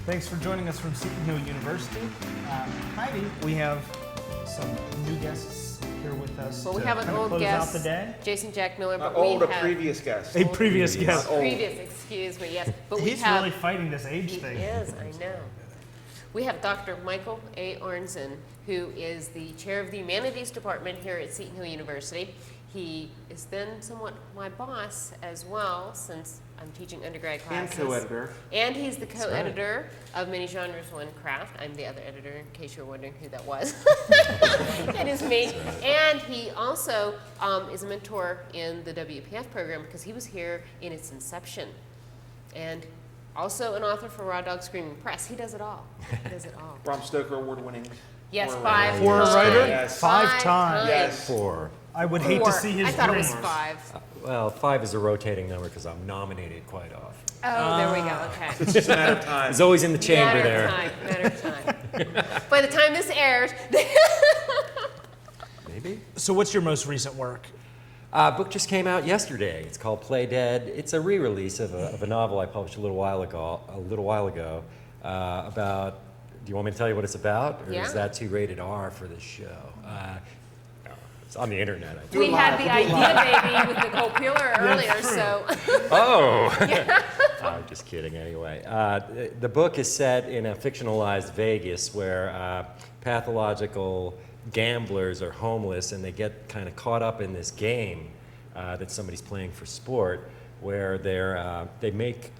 Thanks for joining us from Seton Hill University. Heidi, we have some new guests here with us. Well, we to have an kind of old close out the guest, day. Jason Jack Miller, but A previous guest. A previous guest. Previous, excuse me, yes. But we He's have, really fighting this age thing. He is, I know. We have Dr. Michael A. Arnzen, who is the chair of the Humanities Department here at Seton Hill University. He is then somewhat my boss as well, since I'm teaching undergrad classes. And co-editor. And he's the co-editor of Many Genres, One Craft. I'm the other editor, in case you're wondering who that was. It is me. And he also is a mentor in the WPF program because he was here in its inception. And also an author for Raw Dog Screaming Press. He does it all. He does it all. Bram Stoker award-winning. Yes, horror five writer. Horror times. writer? Yes. Five times. Yes. 4. I would hate to see his I thought it was dreams. 5. Well, 5 is a rotating number because I'm nominated quite often. Oh, there we go. Okay. It's just a matter of time. It's always in the chamber there. Matter of time. By the time this airs, Maybe. So what's your most recent work? Book just came out yesterday. It's called Play Dead. It's a re-release of a novel I published a little while ago. About. Do you want me to tell you what it's about, or Yeah. is that too rated R for this show? It's on the internet. I think. we had the idea baby with Nicole Peeler earlier, so. Oh! I'm just kidding, anyway. The book is set in a fictionalized Vegas where pathological gamblers are homeless and they get kind of caught up in this game that somebody's playing for sport where they make,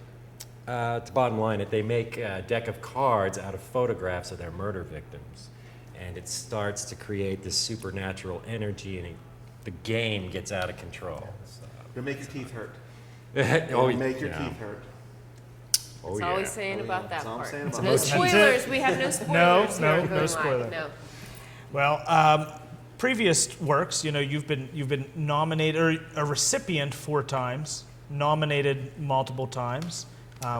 to bottom line it, they make a deck of cards out of photographs of their murder victims. And it starts to create this supernatural energy and the game gets out of control. It'll make your teeth hurt. Oh, It'll make your yeah. teeth hurt. Oh, That's yeah. all he's saying Oh, about yeah. that That's all I'm part. saying about No it. spoilers. We have no spoilers. No, here no on Going spoiler. Live. No. Well, previous works, you've been nominated or a recipient 4 times, nominated multiple times,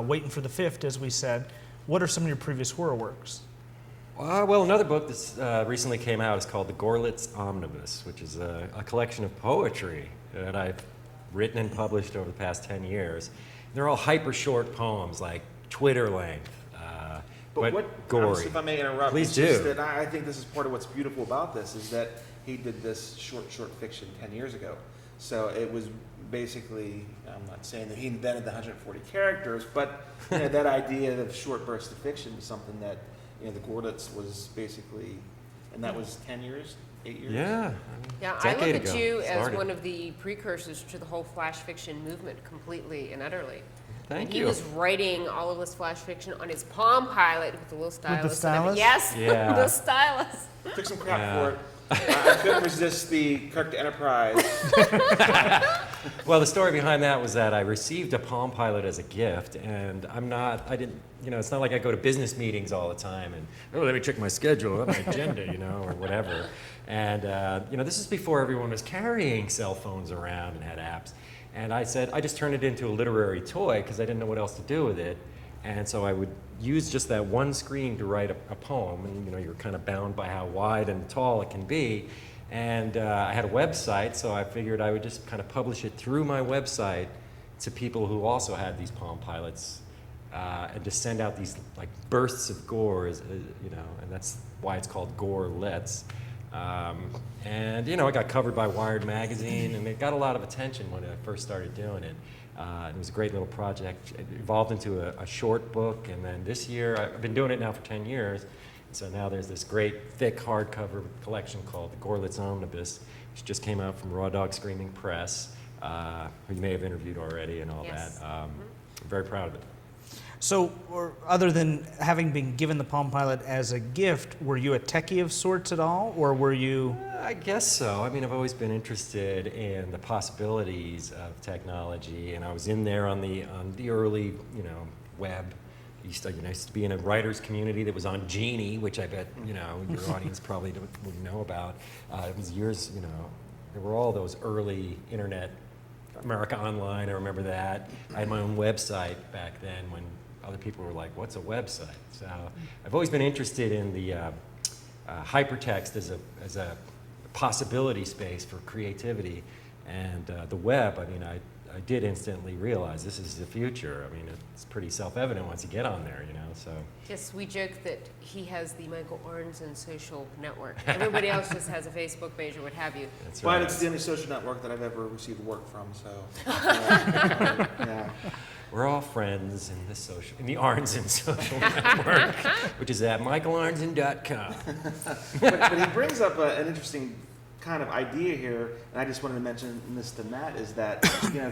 waiting for the 5th, as we said. What are some of your previous horror works? Well, another book that recently came out is called The Gorlitz Omnibus, which is a collection of poetry that I've written and published over the past 10 years. They're all hyper short poems, like Twitter length, but gory. If I may interrupt, Please it's just do. that I think this is part of what's beautiful about this is that he did this short fiction 10 years ago. So it was basically, I'm not saying that he invented the 140 characters, but that idea of short bursts of fiction was something that the Gorlitz was basically, and that was 10 years, 8 years? Yeah. Yeah, I look Decade at ago you as started. one of the precursors to the whole flash fiction movement completely and utterly. Thank and you. He was writing all of this flash fiction on his Palm Pilot with the little stylus. stylus? Yes, Yeah. the stylus. Took some crap Yeah. for it. I couldn't resist the Kirk Enterprise. Well, the story behind that was that I received a Palm Pilot as a gift, and it's not like I go to business meetings all the time and, let me check my schedule, my agenda, or whatever. And, this is before everyone was carrying cell phones around and had apps. And I said, I just turned it into a literary toy because I didn't know what else to do with it. And so I would use just that one screen to write a poem, and you're kind of bound by how wide and tall it can be. And I had a website, so I figured I would just kind of publish it through my website to people who also had these Palm Pilots, and just send out these like bursts of gore, and that's why it's called Gorlitz. And it got covered by Wired magazine, and it got a lot of attention when I first started doing it. It was a great little project. It evolved into a short book, and then this year, I've been doing it now for 10 years, so now there's this great thick hardcover collection called The Gorlitz Omnibus, which just came out from Raw Dog Screaming Press, who you may have interviewed already and all Yes. that. I'm very proud of it. So, other than having been given the Palm Pilot as a gift, were you a techie of sorts at all, or were you? I guess so. I mean, I've always been interested in the possibilities of technology, and I was in there on the early, web. I used to be in a writers community that was on Genie, which I bet your audience probably wouldn't know about. It was years, there were all those early internet, America Online. I remember that. I had my own website back then when other people were like, "What's a website?" So I've always been interested in the hypertext as a possibility space for creativity, and the web. I mean, I I did instantly realize this is the future. I mean, it's pretty self-evident once you get on there, you know, so. Yes, we joke that he has the Michael Arnzen social network. Everybody else just has a Facebook page or what have you. That's But right. it's the only social network that I've ever received work from, so. Yeah. We're all friends in the Arnzen social network, which is at michaelarnzen.com. But he brings up an interesting kind of idea here, and I just wanted to mention this to Matt, is that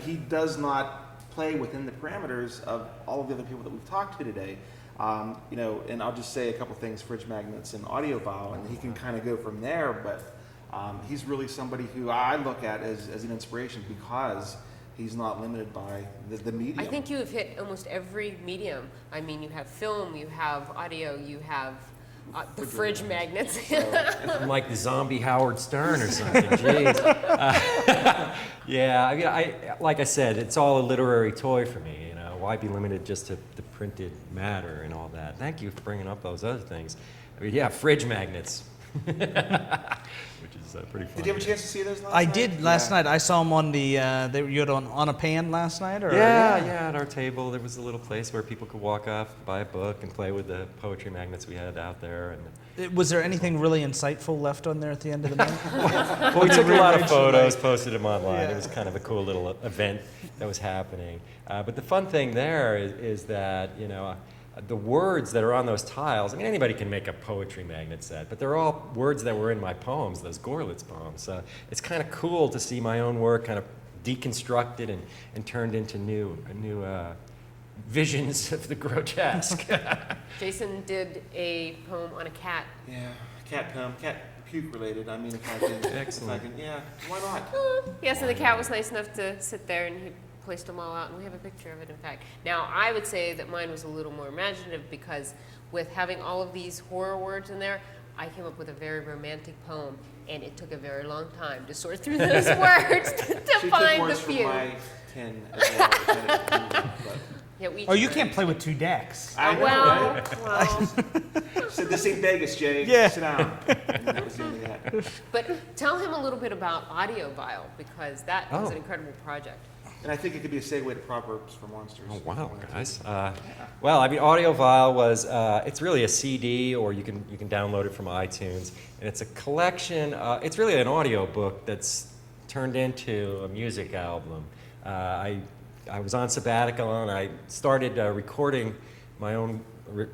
he does not play within the parameters of all of the other people that we've talked to today. And I'll just say a couple things: fridge magnets and audiophile, and he can kind of go from there. But he's really somebody who I look at as an inspiration because he's not limited by the medium. I think you have hit almost every medium. I mean, you have film, you have audio, you have the fridge magnets. I'm like the zombie Howard Stern or something. Jeez. Yeah, I mean, like I said, it's all a literary toy for me. You know, why be limited just to the printed matter and all that? Thank you for bringing up those other things. I mean, yeah, fridge magnets, which is pretty fun. Did you have a chance to see those last I night? did last night. I saw them on the. You had on a pan last night, or Yeah, at our table there was a little place where people could walk off, buy a book, and play with the poetry magnets we had out there. And Was there anything really insightful left on there at the end of the night? well, we took a lot of rearranged the photos, posted them online. Yeah. It was kind of a cool little event that was happening. But the fun thing there is that the words that are on those tiles. I mean, anybody can make a poetry magnet set, but they're all words that were in my poems, those Gorlitz poems. So it's kind of cool to see my own work kind of deconstructed and turned into new visions of the grotesque. Jason did a poem on a cat. Yeah, cat poem, cat puke related. I mean, if I can, Excellent. yeah, why not? Yes, and the cat was nice enough to sit there, and he placed them all out, and we have a picture of it, in fact. Now, I would say that mine was a little more imaginative because with having all of these horror words in there, I came up with a very romantic poem, and it took a very long time to sort through those words to She find took the words from few. my 10 as well. But Yeah, we Oh, you can't play with two decks. I know, well, right? well, So this ain't Vegas, Jay. Yeah. Sit down. And that was the end of that. but tell him a little bit about audiophile because that was Oh. an incredible project. And I think it could be a segue to Proverbs for Monsters. Oh, wow, guys. Well, I mean, audiophile was, it's really a CD, or you can download it from iTunes. And it's a collection, it's really an audio book that's turned into a music album. I was on sabbatical, and I started recording my own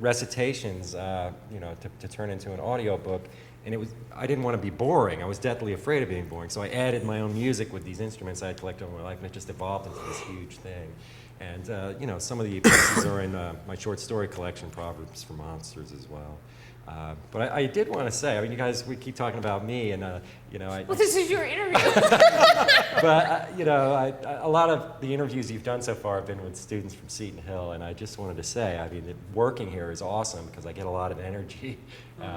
recitations, to turn into an audio book. And I didn't want to be boring. I was deathly afraid of being boring. So I added my own music with these instruments I had collected over my life, and it just evolved into this huge thing. And, some of the pieces are in my short story collection, Proverbs for Monsters, as well. But I did want to say, I mean, you guys, we keep talking about me, and, Well, this is your interview. but, a lot of the interviews you've done so far have been with students from Seton Hill, and I just wanted to say, I mean, that working here is awesome because I get a lot of energy,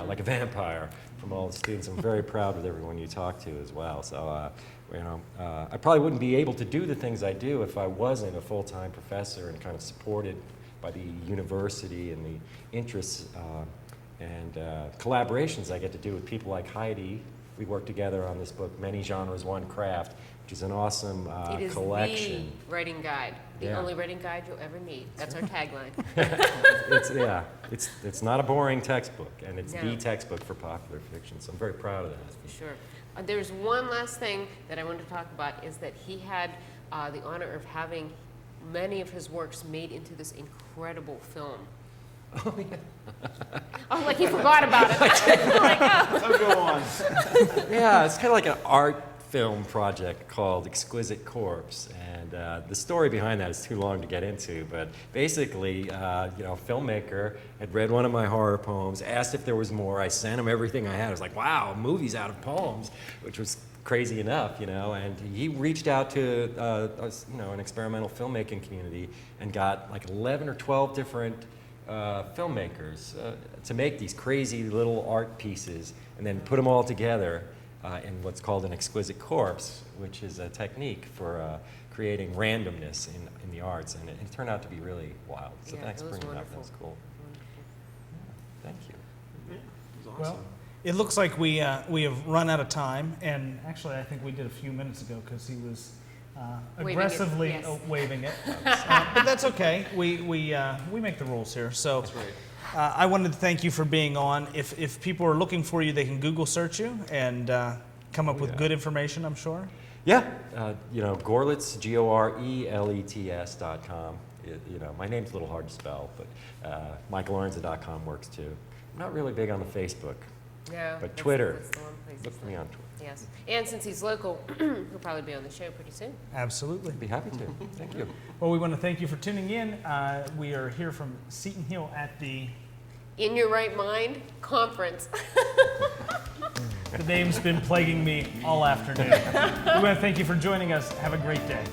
like a vampire, from all the students. I'm very proud of everyone you talk to as well. So, I probably wouldn't be able to do the things I do if I wasn't a full-time professor and kind of supported by the university and the interests and collaborations I get to do with people like Heidi. We work together on this book, Many Genres, One Craft, which is an awesome It is collection. the writing guide, the Yeah. only writing guide you'll ever need. That's our tagline. It's not a boring textbook, and it's No. the textbook for popular fiction, so I'm very proud of that. For sure. There's one last thing that I wanted to talk about is that he had the honor of having many of his works made into this incredible film. Oh, yeah. Oh, like he forgot about it. Like, oh. So go on. Yeah, it's kind of like an art film project called Exquisite Corpse, and the story behind that is too long to get into, but basically, a filmmaker had read one of my horror poems, asked if there was more. I sent him everything I had. I was like, wow, movies out of poems, which was crazy enough, and he reached out to an experimental filmmaking community and got like 11 or 12 different filmmakers to make these crazy little art pieces and then put them all together in what's called an exquisite corpse, which is a technique for creating randomness in the arts, and it turned out to be really wild. So Yeah, thanks it for was bringing it up. wonderful. That's cool. Thank you. Yeah, it was Well, awesome. it looks like we have run out of time, and actually, I think we did a few minutes ago because he was Waving it, aggressively yes. waving it. But that's okay. We make the rules here. So That's right. I wanted to thank you for being on. If people are looking for you, they can Google search you and come up with good information, I'm sure. Yeah, Gorlitz, GORELETS.com. My name's a little hard to spell, but MichaelArnzen.com works too. I'm not really big on the Facebook, No, but that's- Twitter. that's the one place Look he's for me at. on Twitter. Yes, and since he's local, he'll probably be on the show pretty soon. Absolutely. I'd be happy to. Thank you. Well, we want to thank you for tuning in. We are here from Seton Hill at the In Your Right Mind conference. name's been plaguing me all afternoon. We want to thank you for joining us. Have a great day.